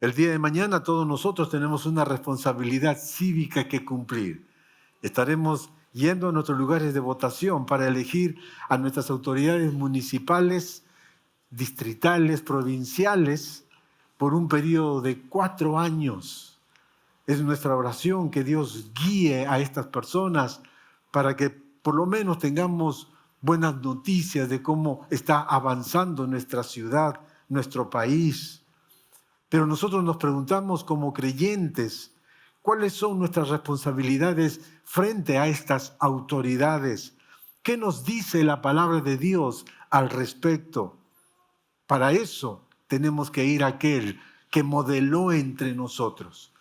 El día de mañana todos nosotros tenemos una responsabilidad cívica que cumplir. Estaremos yendo a nuestros lugares de votación para elegir a nuestras autoridades municipales, distritales, provinciales, por un periodo de 4 años. Es nuestra oración que Dios guíe a estas personas para que por lo menos tengamos buenas noticias de cómo está avanzando nuestra ciudad, nuestro país. Pero nosotros nos preguntamos como creyentes, ¿cuáles son nuestras responsabilidades frente a estas autoridades? ¿Qué nos dice la palabra de Dios al respecto? Para eso tenemos que ir a aquel que modeló entre nosotros,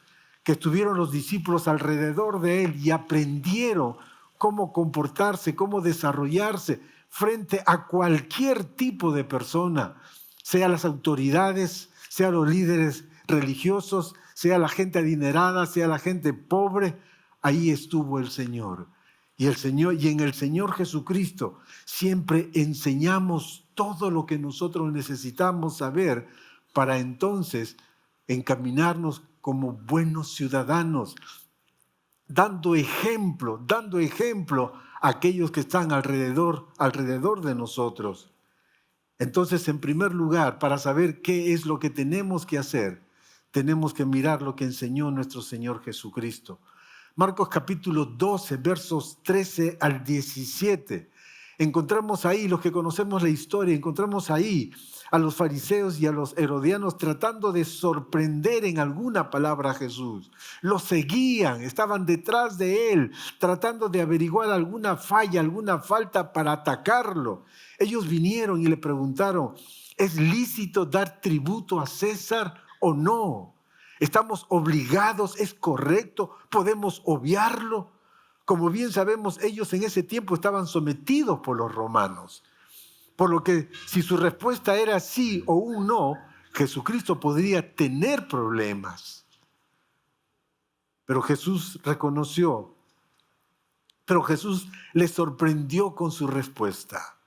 que estuvieron los discípulos alrededor de él y aprendieron cómo comportarse, cómo desarrollarse frente a cualquier tipo de persona, sea las autoridades, sea los líderes religiosos, sea la gente adinerada, sea la gente pobre. Ahí estuvo el Señor. Y en el Señor Jesucristo siempre enseñamos todo lo que nosotros necesitamos saber para entonces encaminarnos como buenos ciudadanos, dando ejemplo a aquellos que están alrededor de nosotros. Entonces, en primer lugar, para saber qué es lo que tenemos que hacer, tenemos que mirar lo que enseñó nuestro Señor Jesucristo. Marcos capítulo 12, versos 13 al 17. Encontramos ahí, los que conocemos la historia, encontramos ahí a los fariseos y a los herodianos tratando de sorprender en alguna palabra a Jesús. Lo seguían, estaban detrás de él, tratando de averiguar alguna falla, alguna falta para atacarlo. Ellos vinieron y le preguntaron, ¿es lícito dar tributo a César o no? ¿Estamos obligados? ¿Es correcto? ¿Podemos obviarlo? Como bien sabemos, ellos en ese tiempo estaban sometidos por los romanos. Por lo que si su respuesta era sí o un no, Jesucristo podría tener problemas. Pero Jesús les sorprendió con su respuesta.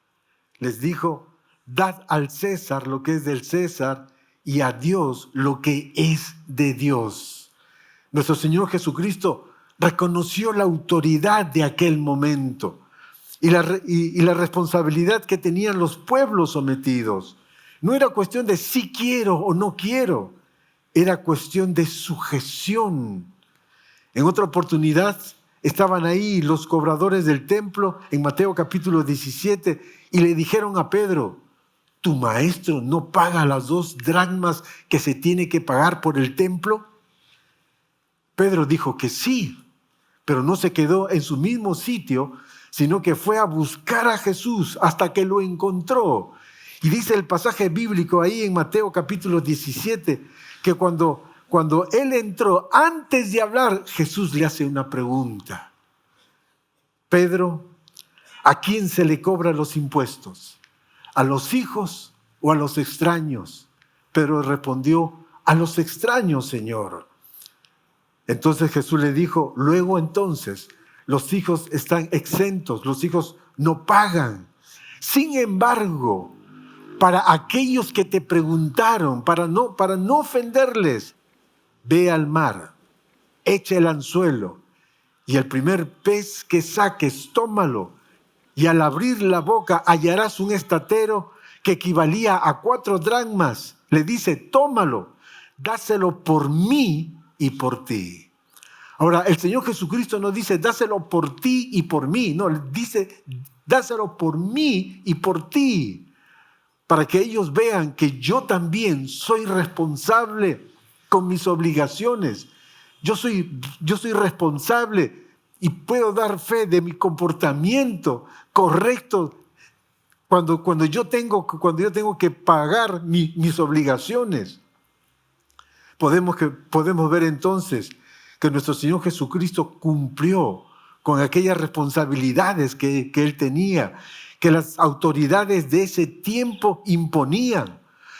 Les dijo, dad al César lo que es del César y a Dios lo que es de Dios. Nuestro Señor Jesucristo reconoció la autoridad de aquel momento y la responsabilidad que tenían los pueblos sometidos. No era cuestión de si quiero o no quiero, era cuestión de sujeción. En otra oportunidad estaban ahí los cobradores del templo en Mateo capítulo 17 y le dijeron a Pedro, ¿tu maestro no paga las 2 dracmas que se tiene que pagar por el templo? Pedro dijo que sí, pero no se quedó en su mismo sitio, sino que fue a buscar a Jesús hasta que lo encontró. Y dice el pasaje bíblico ahí en Mateo capítulo 17, que cuando él entró, antes de hablar, Jesús le hace una pregunta. Pedro, ¿a quién se le cobran los impuestos? ¿A los hijos o a los extraños? Pedro respondió, a los extraños, Señor. Entonces Jesús le dijo, luego entonces, los hijos están exentos, los hijos no pagan. Sin embargo, para aquellos que te preguntaron, para no ofenderles, ve al mar, echa el anzuelo y el primer pez que saques, tómalo. Y al abrir la boca hallarás un estatero que equivalía a 4 dracmas. Le dice, tómalo, dáselo por mí y por ti. Ahora, el Señor Jesucristo no dice, dáselo por ti y por mí. No, dice, dáselo por mí y por ti. Para que ellos vean que yo también soy responsable con mis obligaciones. Yo soy responsable y puedo dar fe de mi comportamiento correcto cuando yo tengo que pagar mis obligaciones. Podemos ver entonces que nuestro Señor Jesucristo cumplió con aquellas responsabilidades que Él tenía, que las autoridades de ese tiempo imponían,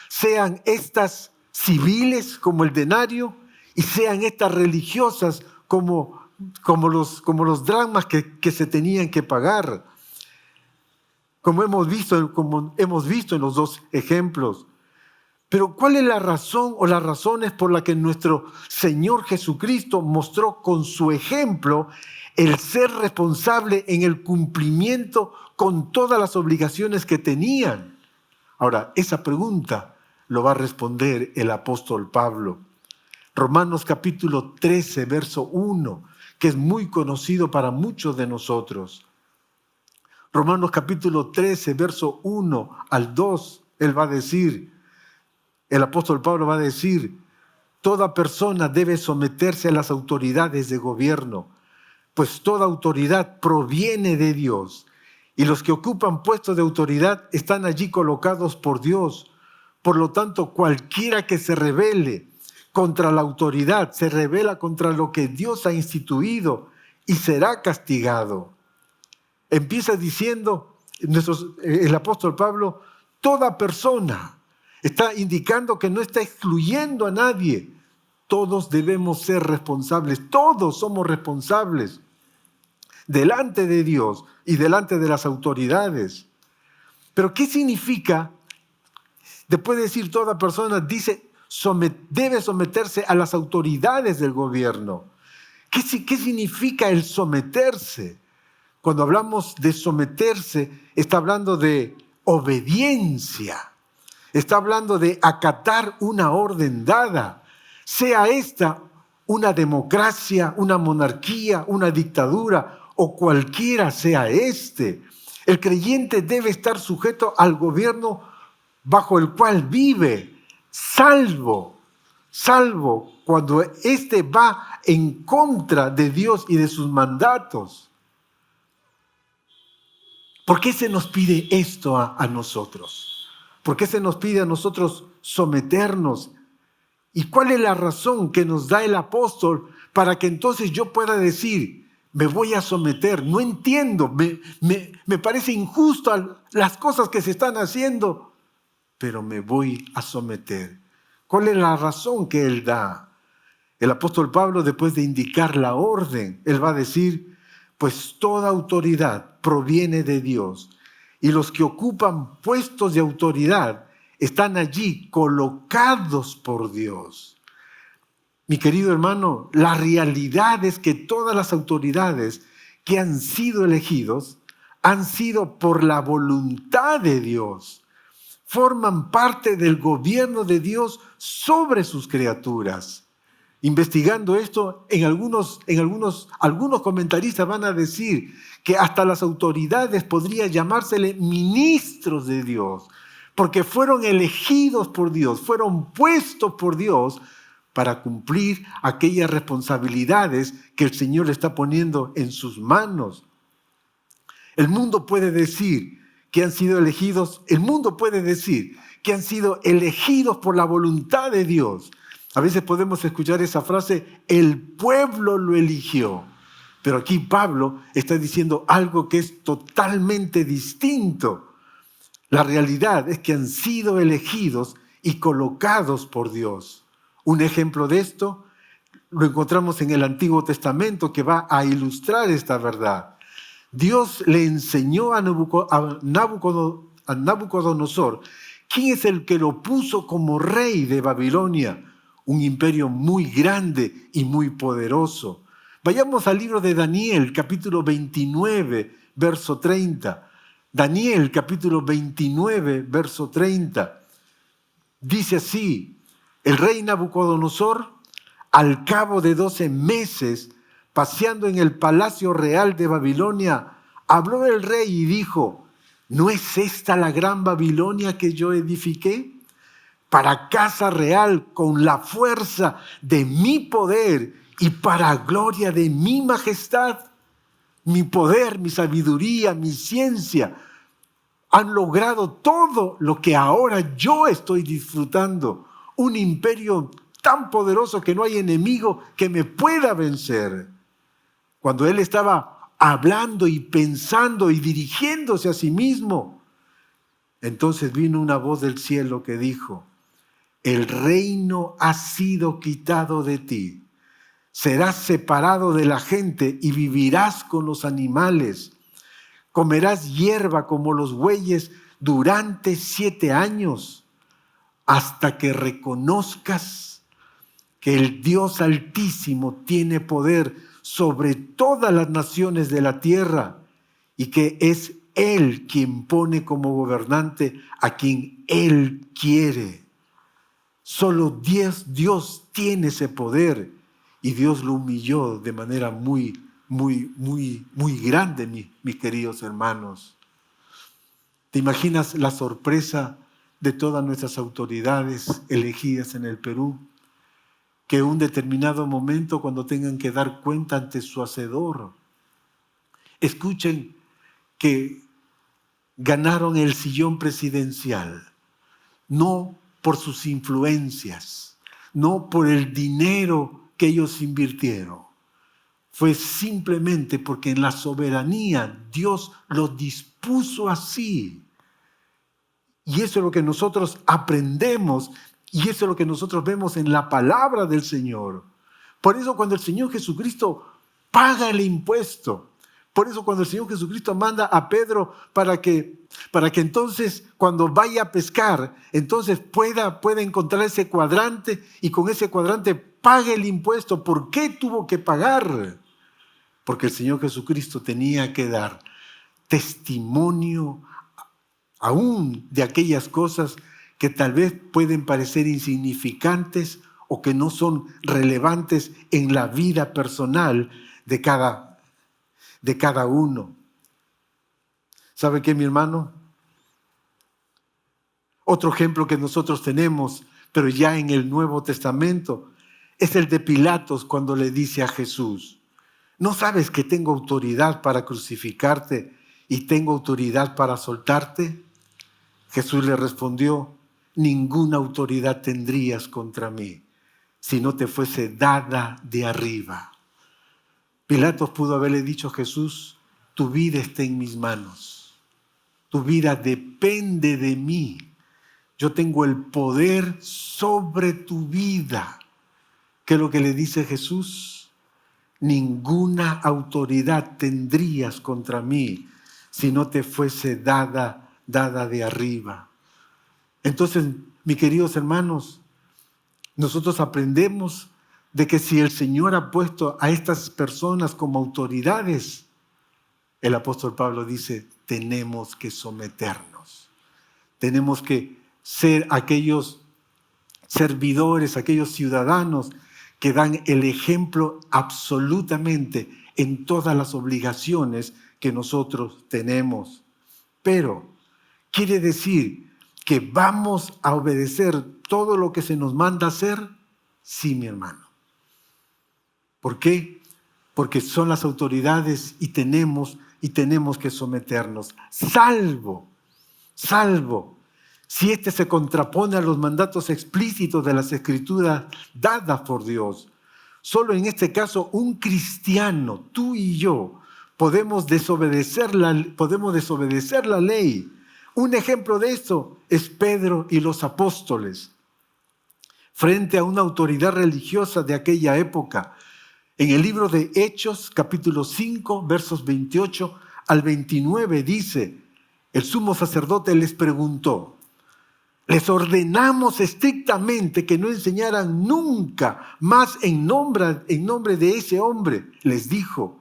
sean estas civiles como el denario y sean estas religiosas como los dracmas que se tenían que pagar. Como hemos visto en los 2 ejemplos. Pero ¿cuál es la razón o las razones por las que nuestro Señor Jesucristo mostró con su ejemplo el ser responsable en el cumplimiento con todas las obligaciones que tenían? Ahora, esa pregunta lo va a responder el apóstol Pablo. Romanos capítulo 13, verso 1, que es muy conocido para muchos de nosotros. Romanos capítulo 13, verso 1 al 2, él va a decir, el apóstol Pablo va a decir, toda persona debe someterse a las autoridades de gobierno, pues toda autoridad proviene de Dios, y los que ocupan puestos de autoridad están allí colocados por Dios. Por lo tanto, cualquiera que se rebele contra la autoridad, se rebela contra lo que Dios ha instituido y será castigado. Empieza diciendo el apóstol Pablo, toda persona. Está indicando que no está excluyendo a nadie. Todos debemos ser responsables, todos somos responsables delante de Dios y delante de las autoridades. Pero ¿qué significa? Después de decir toda persona, dice, debe someterse a las autoridades del gobierno. ¿Qué significa el someterse? Cuando hablamos de someterse, está hablando de obediencia. Está hablando de acatar una orden dada, sea esta una democracia, una monarquía, una dictadura o cualquiera sea este. El creyente debe estar sujeto al gobierno bajo el cual vive, salvo cuando éste va en contra de Dios y de sus mandatos. ¿Por qué se nos pide esto a nosotros? ¿Por qué se nos pide a nosotros someternos? ¿Y cuál es la razón que nos da el apóstol para que entonces yo pueda decir, me voy a someter? No entiendo, me parece injusto las cosas que se están haciendo, pero me voy a someter. ¿Cuál es la razón que él da? El apóstol Pablo, después de indicar la orden, él va a decir, pues toda autoridad proviene de Dios. Y los que ocupan puestos de autoridad están allí colocados por Dios. Mi querido hermano, la realidad es que todas las autoridades que han sido elegidos han sido por la voluntad de Dios. Forman parte del gobierno de Dios sobre sus criaturas. Investigando esto, algunos comentaristas van a decir que hasta las autoridades podría llamársele ministros de Dios, porque fueron elegidos por Dios, fueron puestos por Dios para cumplir aquellas responsabilidades que el Señor está poniendo en sus manos. El mundo puede decir que han sido elegidos, por la voluntad de Dios. A veces podemos escuchar esa frase, el pueblo lo eligió. Pero aquí Pablo está diciendo algo que es totalmente distinto. La realidad es que han sido elegidos y colocados por Dios. Un ejemplo de esto lo encontramos en el Antiguo Testamento que va a ilustrar esta verdad. Dios le enseñó a Nabucodonosor quién es el que lo puso como rey de Babilonia, un imperio muy grande y muy poderoso. Vayamos al libro de Daniel, capítulo 29, verso 30. Daniel, capítulo 29, verso 30. Dice así, el rey Nabucodonosor, al cabo de 12 meses, paseando en el palacio real de Babilonia, habló el rey y dijo, ¿no es esta la gran Babilonia que yo edifiqué? Para casa real con la fuerza de mi poder y para gloria de mi majestad. Mi poder, mi sabiduría, mi ciencia han logrado todo lo que ahora yo estoy disfrutando. Un imperio tan poderoso que no hay enemigo que me pueda vencer. Cuando él estaba hablando y pensando y dirigiéndose a sí mismo, entonces vino una voz del cielo que dijo, el reino ha sido quitado de ti. Serás separado de la gente y vivirás con los animales. Comerás hierba como los bueyes durante 7 años. hasta que reconozcas que el Dios Altísimo tiene poder sobre todas las naciones de la tierra y que es Él quien pone como gobernante a quien Él quiere. Solo Dios tiene ese poder y Dios lo humilló de manera muy grande, mis queridos hermanos. ¿Te imaginas la sorpresa de todas nuestras autoridades elegidas en el Perú? Que en un determinado momento, cuando tengan que dar cuenta ante su hacedor, escuchen que ganaron el sillón presidencial, no por sus influencias, no por el dinero que ellos invirtieron. Fue simplemente porque en la soberanía Dios lo dispuso así. Y eso es lo que nosotros aprendemos y eso es lo que nosotros vemos en la palabra del Señor. Por eso cuando el Señor Jesucristo paga el impuesto, por eso cuando el Señor Jesucristo manda a Pedro para que entonces cuando vaya a pescar, entonces pueda encontrar ese cuadrante y con ese cuadrante pague el impuesto. ¿Por qué tuvo que pagar? Porque el Señor Jesucristo tenía que dar testimonio aún de aquellas cosas que tal vez pueden parecer insignificantes o que no son relevantes en la vida personal de cada uno. ¿Sabe qué, mi hermano? Otro ejemplo que nosotros tenemos, pero ya en el Nuevo Testamento, es el de Pilatos cuando le dice a Jesús: ¿no sabes que tengo autoridad para crucificarte y tengo autoridad para soltarte? Jesús le respondió: ninguna autoridad tendrías contra mí si no te fuese dada de arriba. Pilatos pudo haberle dicho a Jesús: tu vida está en mis manos, tu vida depende de mí, yo tengo el poder sobre tu vida. ¿Qué es lo que le dice Jesús? Ninguna autoridad tendrías contra mí si no te fuese dada de arriba. Entonces, mis queridos hermanos, nosotros aprendemos de que si el Señor ha puesto a estas personas como autoridades, el apóstol Pablo dice, tenemos que someternos. Tenemos que ser aquellos servidores, aquellos ciudadanos que dan el ejemplo absolutamente en todas las obligaciones que nosotros tenemos. Pero quiere decir que vamos a obedecer todo lo que se nos manda hacer. Sí, mi hermano. ¿Por qué? Porque son las autoridades y tenemos que someternos. Salvo si este se contrapone a los mandatos explícitos de las Escrituras dadas por Dios. Solo en este caso un cristiano, tú y yo, podemos desobedecer la ley. Un ejemplo de esto es Pedro y los apóstoles. Frente a una autoridad religiosa de aquella época, en el libro de Hechos, capítulo 5, versos 28 al 29, dice, el sumo sacerdote les preguntó, les ordenamos estrictamente que no enseñaran nunca más en nombre de ese hombre, les dijo.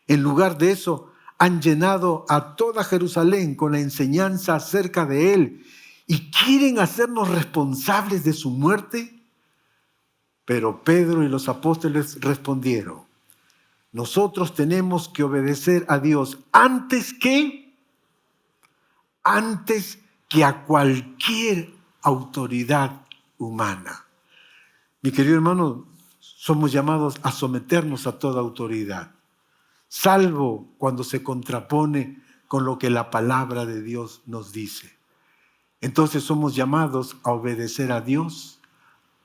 En lugar de eso, han llenado a toda Jerusalén con la enseñanza acerca de él y quieren hacernos responsables de su muerte. Pero Pedro y los apóstoles respondieron, nosotros tenemos que obedecer a Dios antes que a cualquier autoridad humana. Mi querido hermano, somos llamados a someternos a toda autoridad, salvo cuando se contrapone con lo que la palabra de Dios nos dice. Entonces somos llamados a obedecer a Dios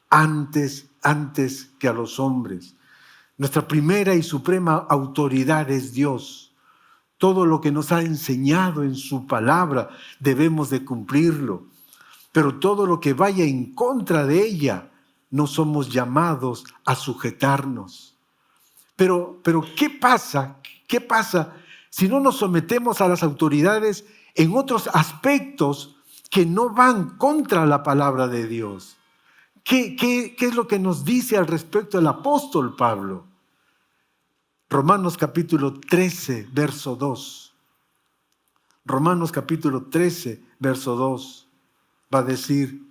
antes que a los hombres. Nuestra primera y suprema autoridad es Dios. Todo lo que nos ha enseñado en su palabra debemos de cumplirlo. Pero todo lo que vaya en contra de ella, no somos llamados a sujetarnos. Pero ¿qué pasa? ¿Qué pasa si no nos sometemos a las autoridades en otros aspectos, que no van contra la palabra de Dios. ¿Qué es lo que nos dice al respecto el apóstol Pablo? Romanos capítulo 13, verso 2. Romanos capítulo 13, verso 2 va a decir: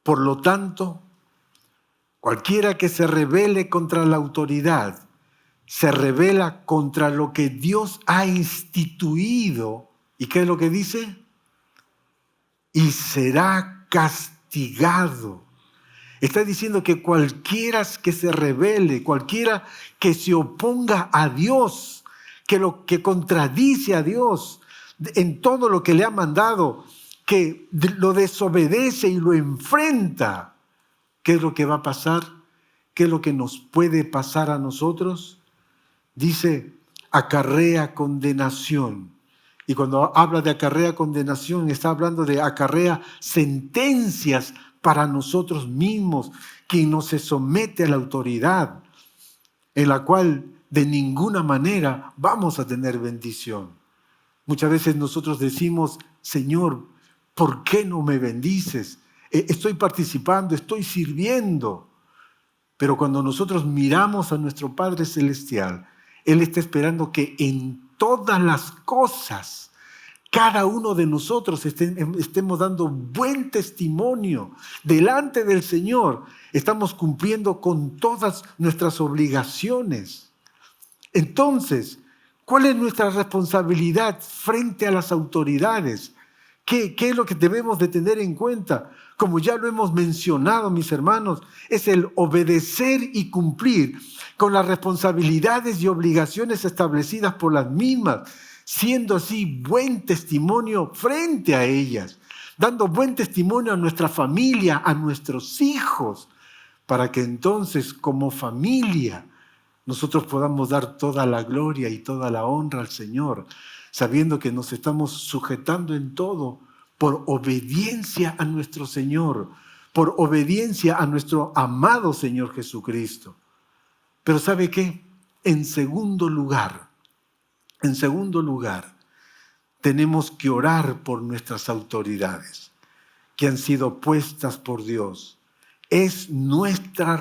por lo tanto, cualquiera que se rebele contra la autoridad, se rebela contra lo que Dios ha instituido. ¿Y qué es lo que dice? Y será castigado. Está diciendo que cualquiera que se rebele, cualquiera que se oponga a Dios, que contradice a Dios en todo lo que le ha mandado, que lo desobedece y lo enfrenta, ¿qué es lo que va a pasar? ¿Qué es lo que nos puede pasar a nosotros? Dice, acarrea condenación. Y cuando habla de acarrea condenación, está hablando de acarrea sentencias para nosotros mismos, quien no se somete a la autoridad, en la cual de ninguna manera vamos a tener bendición. Muchas veces nosotros decimos, Señor, ¿por qué no me bendices? Estoy participando, estoy sirviendo. Pero cuando nosotros miramos a nuestro Padre Celestial, Él está esperando que en todas las cosas, cada uno de nosotros estemos dando buen testimonio delante del Señor. Estamos cumpliendo con todas nuestras obligaciones. Entonces, ¿cuál es nuestra responsabilidad frente a las autoridades? ¿Qué es lo que debemos de tener en cuenta? Como ya lo hemos mencionado, mis hermanos, es el obedecer y cumplir con las responsabilidades y obligaciones establecidas por las mismas, siendo así buen testimonio frente a ellas, dando buen testimonio a nuestra familia, a nuestros hijos, para que entonces como familia nosotros podamos dar toda la gloria y toda la honra al Señor, sabiendo que nos estamos sujetando en todo por obediencia a nuestro Señor, por obediencia a nuestro amado Señor Jesucristo. Pero ¿sabe qué? En segundo lugar, tenemos que orar por nuestras autoridades que han sido puestas por Dios. Es nuestra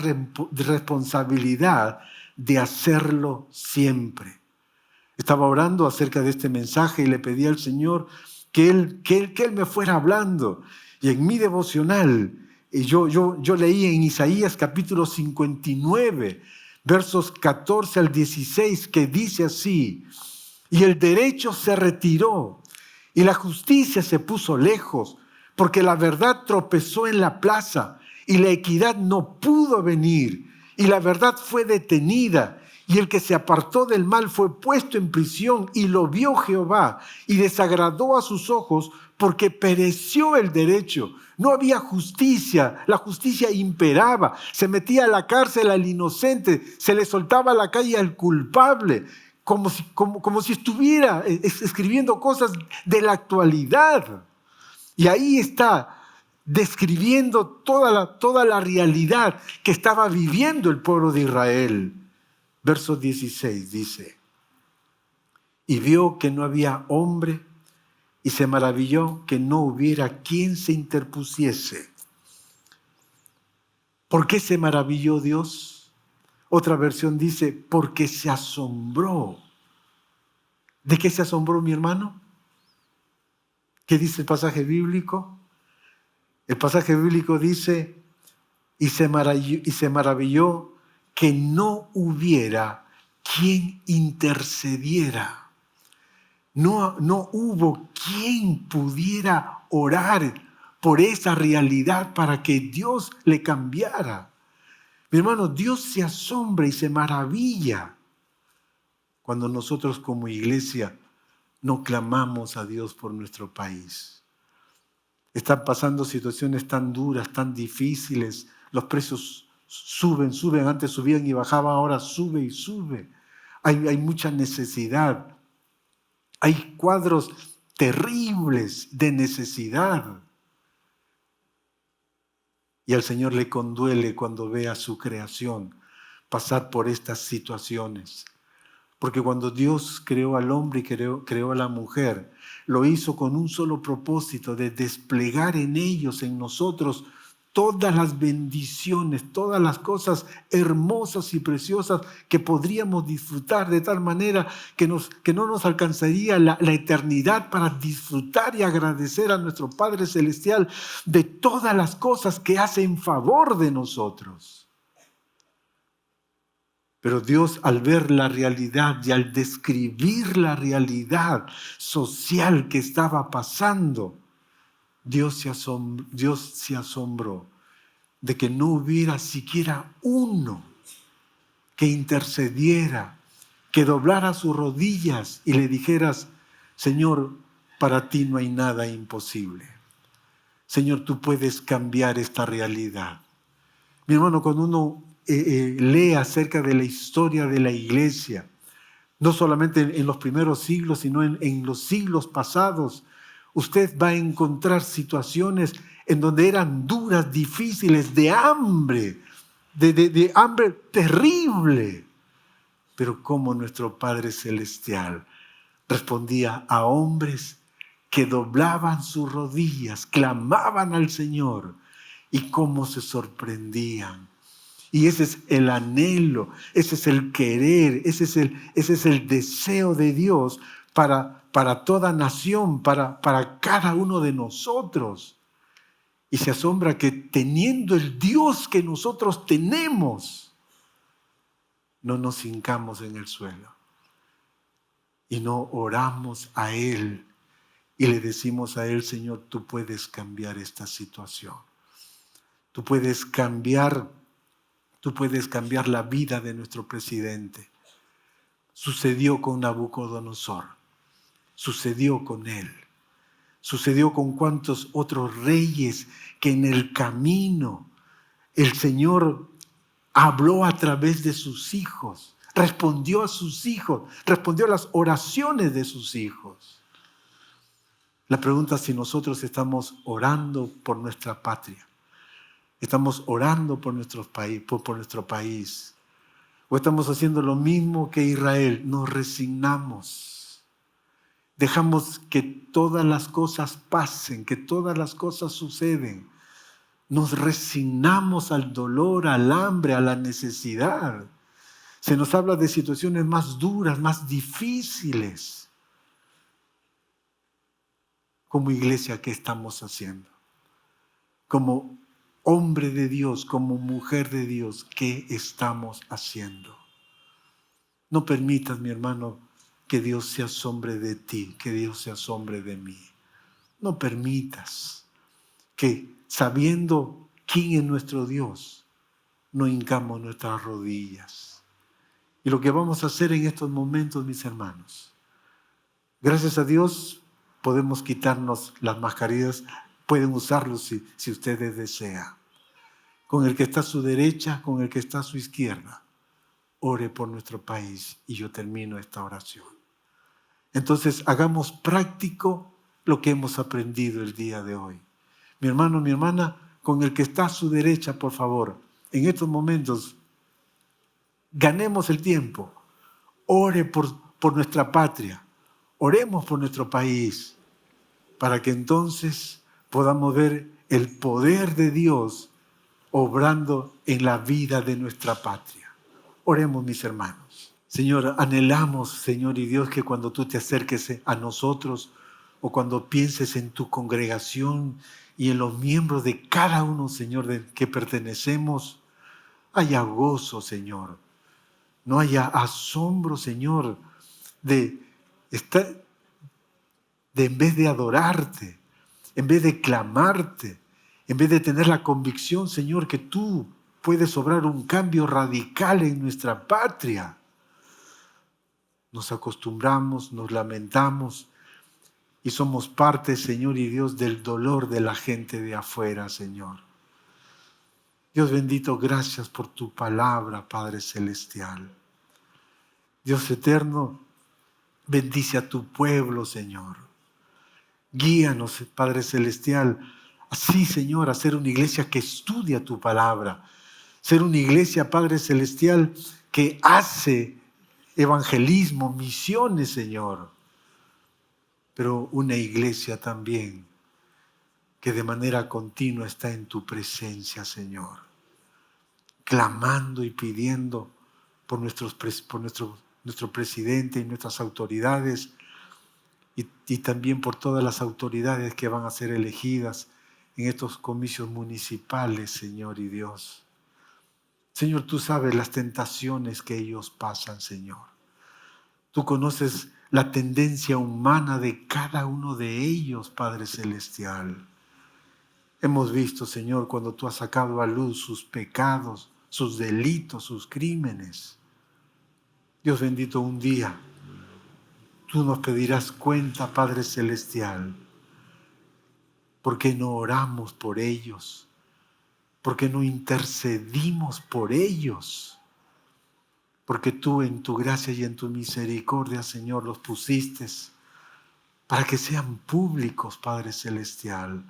responsabilidad de hacerlo siempre. Estaba orando acerca de este mensaje y le pedí al Señor que Él me fuera hablando. Y en mi devocional, yo leí en Isaías capítulo 59, versos 14 al 16, que dice así: y el derecho se retiró y la justicia se puso lejos, porque la verdad tropezó en la plaza y la equidad no pudo venir, y la verdad fue detenida, y el que se apartó del mal fue puesto en prisión, y lo vio Jehová, y desagradó a sus ojos, porque pereció el derecho. No había justicia, la justicia imperaba, se metía a la cárcel al inocente, se le soltaba a la calle al culpable, como si estuviera escribiendo cosas de la actualidad. Y ahí está describiendo toda la realidad que estaba viviendo el pueblo de Israel. Verso 16 dice: y vio que no había hombre, y se maravilló que no hubiera quien se interpusiese. ¿Por qué se maravilló Dios? Otra versión dice, porque se asombró. ¿De qué se asombró, mi hermano? ¿Qué dice el pasaje bíblico? El pasaje bíblico dice, y se maravilló que no hubiera quien intercediera. No hubo quien pudiera orar por esa realidad para que Dios le cambiara. Mi hermano, Dios se asombra y se maravilla cuando nosotros como iglesia no clamamos a Dios por nuestro país. Están pasando situaciones tan duras, tan difíciles. Los precios suben, antes subían y bajaban, ahora sube y sube. Hay mucha necesidad. Hay cuadros terribles de necesidad. Y al Señor le conduele cuando ve a su creación pasar por estas situaciones. Porque cuando Dios creó al hombre y creó a la mujer, lo hizo con un solo propósito, de desplegar en ellos, en nosotros, todas las bendiciones, todas las cosas hermosas y preciosas que podríamos disfrutar, de tal manera que no nos alcanzaría la eternidad para disfrutar y agradecer a nuestro Padre Celestial de todas las cosas que hace en favor de nosotros. Pero Dios, al ver la realidad y al describir la realidad social que estaba pasando, Dios se asombró de que no hubiera siquiera uno que intercediera, que doblara sus rodillas y le dijeras: Señor, para ti no hay nada imposible. Señor, tú puedes cambiar esta realidad. Mi hermano, cuando uno lee acerca de la historia de la iglesia, no solamente en los primeros siglos, sino en los siglos pasados, usted va a encontrar situaciones en donde eran duras, difíciles, de hambre, de hambre terrible. Pero cómo nuestro Padre Celestial respondía a hombres que doblaban sus rodillas, clamaban al Señor, y cómo se sorprendían. Y ese es el anhelo, ese es el querer, ese es el deseo de Dios para toda nación, para cada uno de nosotros. Y se asombra que teniendo el Dios que nosotros tenemos, no nos hincamos en el suelo y no oramos a Él y le decimos a Él: Señor, tú puedes cambiar esta situación. Tú puedes cambiar la vida de nuestro presidente. Sucedió con Nabucodonosor, sucedió con él, sucedió con cuantos otros reyes que en el camino el Señor habló a través de sus hijos, respondió a sus hijos, respondió a las oraciones de sus hijos. La pregunta es si nosotros estamos orando por nuestra patria. Estamos orando por nuestro país. O estamos haciendo lo mismo que Israel. Nos resignamos. Dejamos que todas las cosas pasen, que todas las cosas suceden. Nos resignamos al dolor, al hambre, a la necesidad. Se nos habla de situaciones más duras, más difíciles. Como iglesia, ¿qué estamos haciendo? Como hombre de Dios, como mujer de Dios, ¿qué estamos haciendo? No permitas, mi hermano, que Dios se asombre de ti, que Dios se asombre de mí. No permitas que, sabiendo quién es nuestro Dios, no hincamos nuestras rodillas. Y lo que vamos a hacer en estos momentos, mis hermanos, gracias a Dios podemos quitarnos las mascarillas. Pueden usarlo si ustedes desean. Con el que está a su derecha, con el que está a su izquierda, ore por nuestro país. Y yo termino esta oración. Entonces, hagamos práctico lo que hemos aprendido el día de hoy. Mi hermano, mi hermana, con el que está a su derecha, por favor, en estos momentos, ganemos el tiempo. Ore por nuestra patria. Oremos por nuestro país, para que entonces podamos ver el poder de Dios obrando en la vida de nuestra patria. Oremos, mis hermanos. Señor, anhelamos, Señor y Dios, que cuando tú te acerques a nosotros o cuando pienses en tu congregación y en los miembros de cada uno, Señor, de que pertenecemos, haya gozo, Señor. No haya asombro, Señor, de en vez de adorarte, en vez de clamarte, en vez de tener la convicción, Señor, que tú puedes obrar un cambio radical en nuestra patria, nos acostumbramos, nos lamentamos y somos parte, Señor y Dios, del dolor de la gente de afuera, Señor. Dios bendito, gracias por tu palabra, Padre Celestial. Dios eterno, bendice a tu pueblo, Señor. Guíanos, Padre Celestial, así, Señor, a ser una iglesia que estudia tu palabra. Ser una iglesia, Padre Celestial, que hace evangelismo, misiones, Señor, pero una iglesia también que de manera continua está en tu presencia, Señor, clamando y pidiendo por nuestro presidente y nuestras autoridades y también por todas las autoridades que van a ser elegidas en estos comicios municipales, Señor y Dios. Señor, tú sabes las tentaciones que ellos pasan, Señor. Tú conoces la tendencia humana de cada uno de ellos, Padre Celestial. Hemos visto, Señor, cuando tú has sacado a luz sus pecados, sus delitos, sus crímenes. Dios bendito, un día tú nos pedirás cuenta, Padre Celestial. ¿Por qué no oramos por ellos? ¿Por qué no intercedimos por ellos? Porque tú en tu gracia y en tu misericordia, Señor, los pusiste para que sean públicos, Padre Celestial.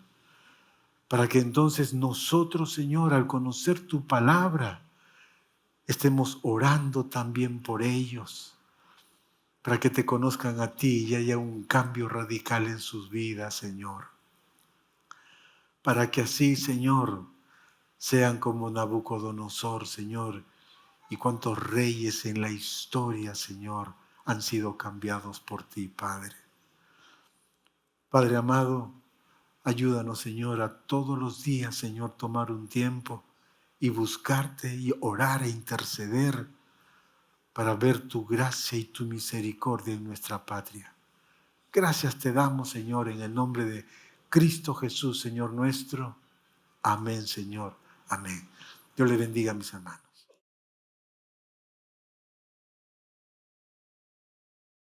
Para que entonces nosotros, Señor, al conocer tu palabra, estemos orando también por ellos. Para que te conozcan a ti y haya un cambio radical en sus vidas, Señor. Para que así, Señor, sean como Nabucodonosor, Señor, y cuántos reyes en la historia, Señor, han sido cambiados por ti, Padre. Padre amado, ayúdanos, Señor, a todos los días, Señor, tomar un tiempo y buscarte y orar e interceder para ver tu gracia y tu misericordia en nuestra patria. Gracias te damos, Señor, en el nombre de Cristo Jesús, Señor nuestro. Amén, Señor. Amén. Dios le bendiga, mis hermanos.